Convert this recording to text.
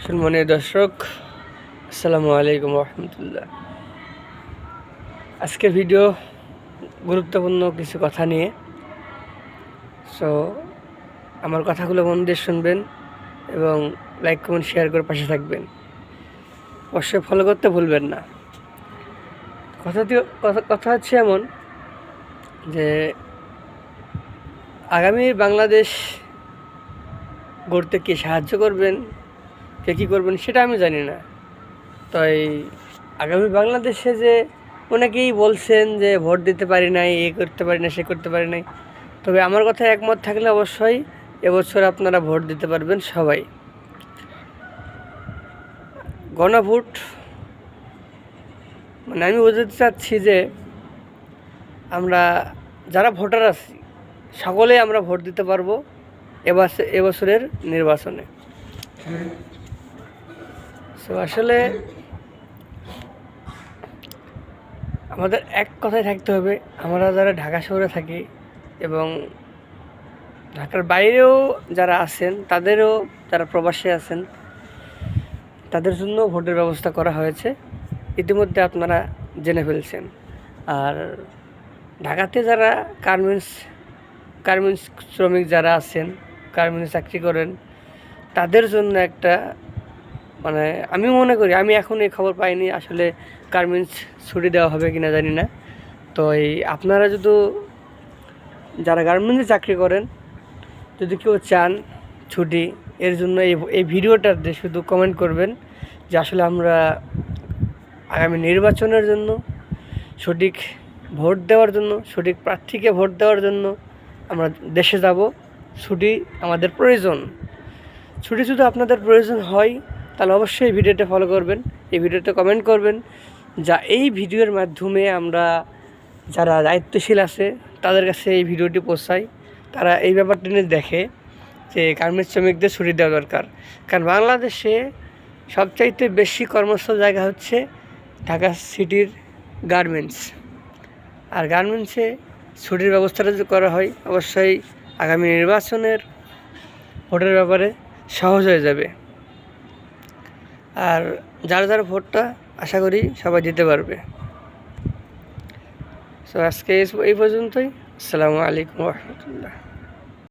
সম্মানীয় দর্শক, আসসালামু আলাইকুম রহমতুল্লাহ। আজকে ভিডিও গুরুত্বপূর্ণ কিছু কথা নিয়ে। সো আমার কথাগুলো মন দিয়ে শুনবেন এবং লাইক কমেন্ট শেয়ার করে পাশে থাকবেন। অবশ্যই ফলো করতে ভুলবেন না। কথা হচ্ছে এমন যে আগামী বাংলাদেশ গড়তে কে সাহায্য করবেন, কে কী করবেন সেটা আমি জানি না। তাই আগামী বাংলাদেশে যে অনেকেই বলছেন যে ভোট দিতে পারি নাই, এ করতে পারি না, সে করতে পারি নাই, তবে আমার কথা একমত থাকলে অবশ্যই এবছর আপনারা ভোট দিতে পারবেন সবাই। গণভোট মানে আমি বোঝাতে চাচ্ছি যে আমরা যারা ভোটার আছি সকলেই আমরা ভোট দিতে পারবো এবছরের নির্বাচনে। সো আসলে আমাদের এক কথায় থাকতে হবে, আমরা যারা ঢাকা শহরে থাকি এবং ঢাকার বাইরেও যারা আছেন, তাদেরও যারা প্রবাসী আছেন, তাদের জন্য ভোটের ব্যবস্থা করা হয়েছে, ইতিমধ্যে আপনারা জেনে ফেলছেন। আর ঢাকাতে যারা গার্মেন্টস শ্রমিক যারা আছেন, গার্মেন্টস চাকরি করেন, তাদের জন্য একটা মানে আমি মনে করি, আমি এখন এই খবর পাইনি আসলে গার্মেন্টস ছুটি দেওয়া হবে কি না জানি না। তো আপনারা যদি যারা গার্মেন্টসে চাকরি করেন, যদি কেউ চান ছুটি, এর জন্য এই ভিডিওটাতে শুধু কমেন্ট করবেন যে আসলে আমরা আগামী নির্বাচনের জন্য সঠিক ভোট দেওয়ার জন্য, সঠিক প্রার্থীকে ভোট দেওয়ার জন্য আমরা দেশে যাব, ছুটি আমাদের প্রয়োজন। ছুটি যদি আপনাদের প্রয়োজন হয় তাহলে অবশ্যই এই ভিডিওটা ফলো করবেন, এই ভিডিওতে কমেন্ট করবেন, যা এই ভিডিওর মাধ্যমে আমরা যারা দায়িত্বশীল আছে তাদের কাছে এই ভিডিওটি পৌঁছায়, তারা এই ব্যাপারটা নিয়ে দেখে যে গার্মেন্টস শ্রমিকদের ছুটি দেওয়া দরকার। কারণ বাংলাদেশে সবচাইতে বেশি কর্মস্থল জায়গা হচ্ছে ঢাকা সিটির গার্মেন্টস। আর গার্মেন্টসে ছুটির ব্যবস্থাটা যদি করা হয়, অবশ্যই আগামী নির্বাচনের ভোটের ব্যাপারে সহজ হয়ে যাবে। আর যারা যারা ভোটটা আশা করি সবাই দিতে পারবে। সো আজকে এই পর্যন্তই। আসসালামু আলাইকুম রহমতুল্লাহ।